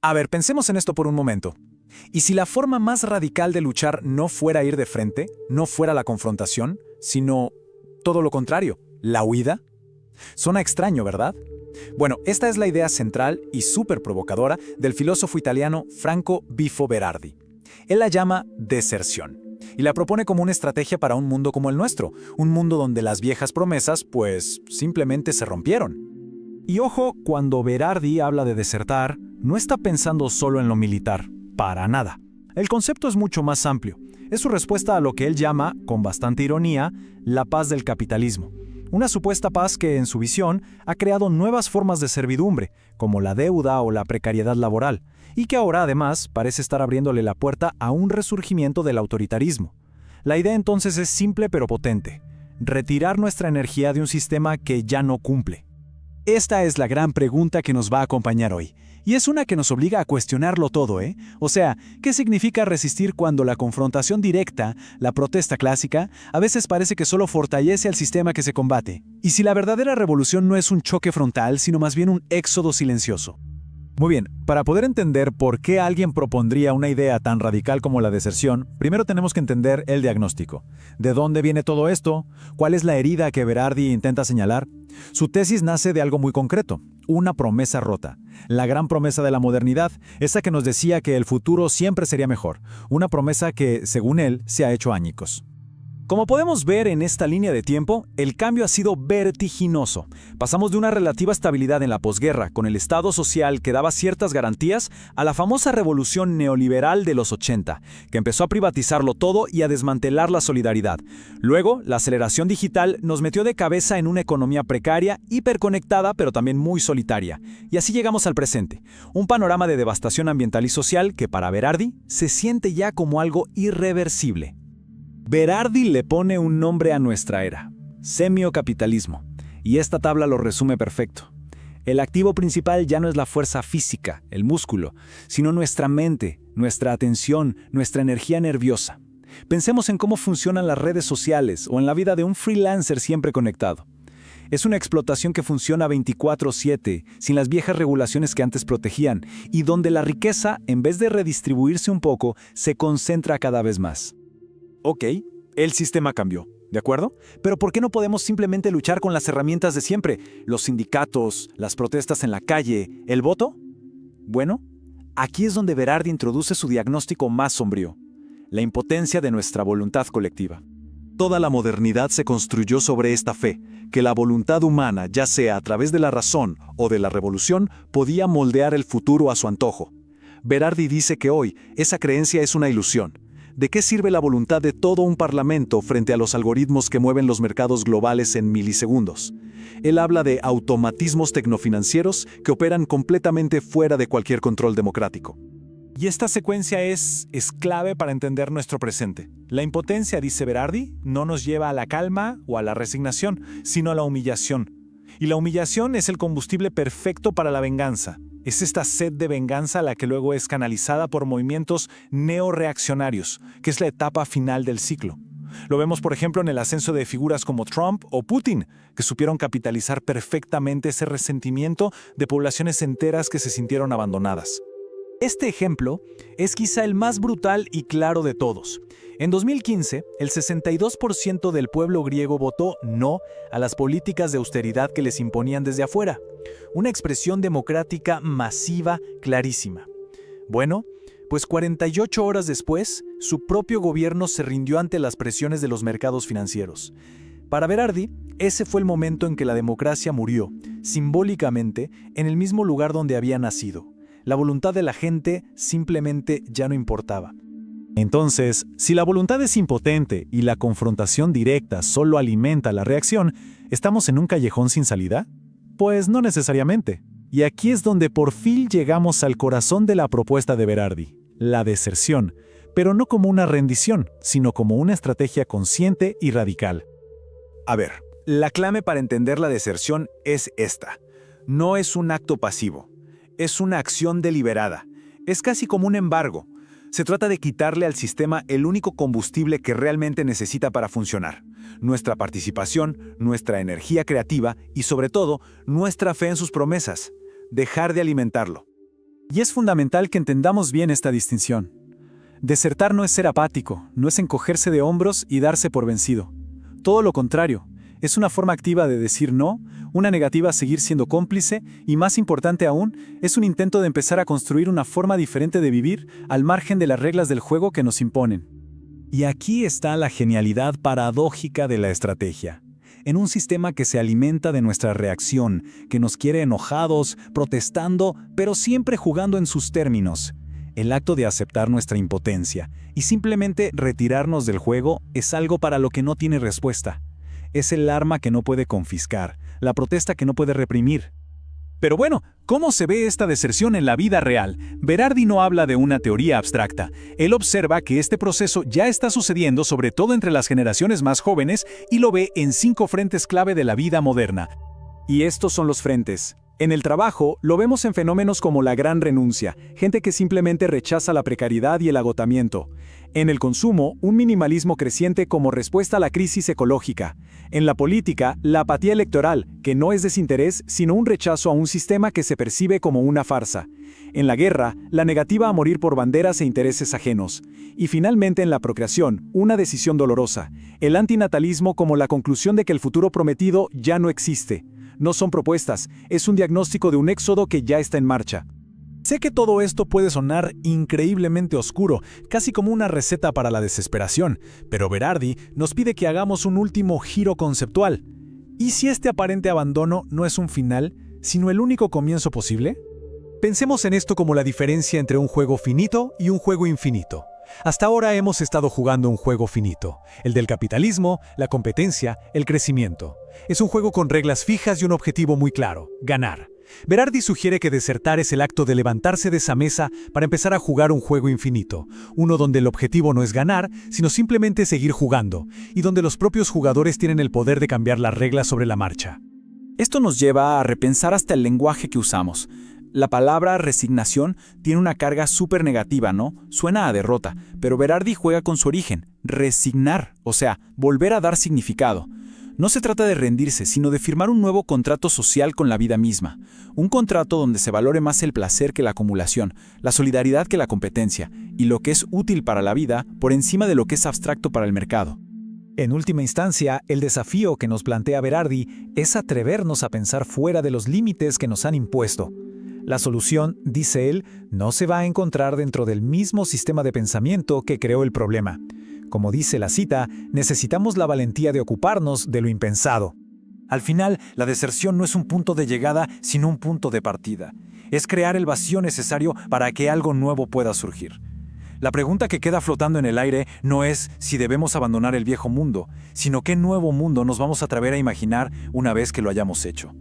A ver, pensemos en esto por un momento. ¿Y si la forma más radical de luchar no fuera ir de frente, no fuera la confrontación, sino todo lo contrario, la huida? Suena extraño, ¿verdad? Bueno, esta es la idea central y súper provocadora del filósofo italiano Franco Bifo Berardi. Él la llama deserción y la propone como una estrategia para un mundo como el nuestro, un mundo donde las viejas promesas, pues, simplemente se rompieron. Y ojo, cuando Berardi habla de desertar, no está pensando solo en lo militar, para nada. El concepto es mucho más amplio. Es su respuesta a lo que él llama, con bastante ironía, la paz del capitalismo. Una supuesta paz que, en su visión, ha creado nuevas formas de servidumbre, como la deuda o la precariedad laboral, y que ahora, además, parece estar abriéndole la puerta a un resurgimiento del autoritarismo. La idea entonces es simple pero potente: retirar nuestra energía de un sistema que ya no cumple. Esta es la gran pregunta que nos va a acompañar hoy. Y es una que nos obliga a cuestionarlo todo, ¿eh? O sea, ¿qué significa resistir cuando la confrontación directa, la protesta clásica, a veces parece que solo fortalece al sistema que se combate? Y si la verdadera revolución no es un choque frontal, sino más bien un éxodo silencioso. Muy bien, para poder entender por qué alguien propondría una idea tan radical como la deserción, primero tenemos que entender el diagnóstico. ¿De dónde viene todo esto? ¿Cuál es la herida que Berardi intenta señalar? Su tesis nace de algo muy concreto: una promesa rota. La gran promesa de la modernidad, esa que nos decía que el futuro siempre sería mejor. Una promesa que, según él, se ha hecho añicos. Como podemos ver en esta línea de tiempo, el cambio ha sido vertiginoso. Pasamos de una relativa estabilidad en la posguerra, con el Estado social que daba ciertas garantías, a la famosa revolución neoliberal de los 80, que empezó a privatizarlo todo y a desmantelar la solidaridad. Luego, la aceleración digital nos metió de cabeza en una economía precaria, hiperconectada, pero también muy solitaria. Y así llegamos al presente, un panorama de devastación ambiental y social que, para Berardi, se siente ya como algo irreversible. Berardi le pone un nombre a nuestra era: semiocapitalismo, y esta tabla lo resume perfecto. El activo principal ya no es la fuerza física, el músculo, sino nuestra mente, nuestra atención, nuestra energía nerviosa. Pensemos en cómo funcionan las redes sociales o en la vida de un freelancer siempre conectado. Es una explotación que funciona 24/7, sin las viejas regulaciones que antes protegían, y donde la riqueza, en vez de redistribuirse un poco, se concentra cada vez más. Ok, el sistema cambió, ¿de acuerdo? Pero ¿por qué no podemos simplemente luchar con las herramientas de siempre? Los sindicatos, las protestas en la calle, ¿el voto? Bueno, aquí es donde Berardi introduce su diagnóstico más sombrío: la impotencia de nuestra voluntad colectiva. Toda la modernidad se construyó sobre esta fe, que la voluntad humana, ya sea a través de la razón o de la revolución, podía moldear el futuro a su antojo. Berardi dice que hoy esa creencia es una ilusión. ¿De qué sirve la voluntad de todo un parlamento frente a los algoritmos que mueven los mercados globales en milisegundos? Él habla de automatismos tecnofinancieros que operan completamente fuera de cualquier control democrático. Y esta secuencia es clave para entender nuestro presente. La impotencia, dice Berardi, no nos lleva a la calma o a la resignación, sino a la humillación. Y la humillación es el combustible perfecto para la venganza. Es esta sed de venganza la que luego es canalizada por movimientos neoreaccionarios, que es la etapa final del ciclo. Lo vemos, por ejemplo, en el ascenso de figuras como Trump o Putin, que supieron capitalizar perfectamente ese resentimiento de poblaciones enteras que se sintieron abandonadas. Este ejemplo es quizá el más brutal y claro de todos. En 2015, el 62% del pueblo griego votó no a las políticas de austeridad que les imponían desde afuera. Una expresión democrática masiva, clarísima. Bueno, pues 48 horas después, su propio gobierno se rindió ante las presiones de los mercados financieros. Para Berardi, ese fue el momento en que la democracia murió, simbólicamente, en el mismo lugar donde había nacido. La voluntad de la gente simplemente ya no importaba. Entonces, si la voluntad es impotente y la confrontación directa solo alimenta la reacción, ¿estamos en un callejón sin salida? Pues no necesariamente. Y aquí es donde por fin llegamos al corazón de la propuesta de Berardi: la deserción, pero no como una rendición, sino como una estrategia consciente y radical. A ver, la clave para entender la deserción es esta: no es un acto pasivo. Es una acción deliberada. Es casi como un embargo. Se trata de quitarle al sistema el único combustible que realmente necesita para funcionar: nuestra participación, nuestra energía creativa y, sobre todo, nuestra fe en sus promesas. Dejar de alimentarlo. Y es fundamental que entendamos bien esta distinción. Desertar no es ser apático, no es encogerse de hombros y darse por vencido. Todo lo contrario, es una forma activa de decir no, una negativa a seguir siendo cómplice y, más importante aún, es un intento de empezar a construir una forma diferente de vivir al margen de las reglas del juego que nos imponen. Y aquí está la genialidad paradójica de la estrategia. En un sistema que se alimenta de nuestra reacción, que nos quiere enojados, protestando, pero siempre jugando en sus términos, el acto de aceptar nuestra impotencia y simplemente retirarnos del juego es algo para lo que no tiene respuesta. Es el arma que no puede confiscar, la protesta que no puede reprimir. Pero bueno, ¿cómo se ve esta deserción en la vida real? Berardi no habla de una teoría abstracta. Él observa que este proceso ya está sucediendo sobre todo entre las generaciones más jóvenes y lo ve en 5 frentes clave de la vida moderna. Y estos son los frentes. En el trabajo, lo vemos en fenómenos como la gran renuncia, gente que simplemente rechaza la precariedad y el agotamiento. En el consumo, un minimalismo creciente como respuesta a la crisis ecológica. En la política, la apatía electoral, que no es desinterés, sino un rechazo a un sistema que se percibe como una farsa. En la guerra, la negativa a morir por banderas e intereses ajenos. Y finalmente en la procreación, una decisión dolorosa. El antinatalismo como la conclusión de que el futuro prometido ya no existe. No son propuestas, es un diagnóstico de un éxodo que ya está en marcha. Sé que todo esto puede sonar increíblemente oscuro, casi como una receta para la desesperación, pero Berardi nos pide que hagamos un último giro conceptual. ¿Y si este aparente abandono no es un final, sino el único comienzo posible? Pensemos en esto como la diferencia entre un juego finito y un juego infinito. Hasta ahora hemos estado jugando un juego finito, el del capitalismo, la competencia, el crecimiento. Es un juego con reglas fijas y un objetivo muy claro: ganar. Berardi sugiere que desertar es el acto de levantarse de esa mesa para empezar a jugar un juego infinito, uno donde el objetivo no es ganar, sino simplemente seguir jugando, y donde los propios jugadores tienen el poder de cambiar las reglas sobre la marcha. Esto nos lleva a repensar hasta el lenguaje que usamos. La palabra resignación tiene una carga súper negativa, ¿no? Suena a derrota, pero Berardi juega con su origen, resignar, o sea, volver a dar significado. No se trata de rendirse, sino de firmar un nuevo contrato social con la vida misma. Un contrato donde se valore más el placer que la acumulación, la solidaridad que la competencia, y lo que es útil para la vida por encima de lo que es abstracto para el mercado. En última instancia, el desafío que nos plantea Berardi es atrevernos a pensar fuera de los límites que nos han impuesto. La solución, dice él, no se va a encontrar dentro del mismo sistema de pensamiento que creó el problema. Como dice la cita, necesitamos la valentía de ocuparnos de lo impensado. Al final, la deserción no es un punto de llegada, sino un punto de partida. Es crear el vacío necesario para que algo nuevo pueda surgir. La pregunta que queda flotando en el aire no es si debemos abandonar el viejo mundo, sino qué nuevo mundo nos vamos a atrever a imaginar una vez que lo hayamos hecho.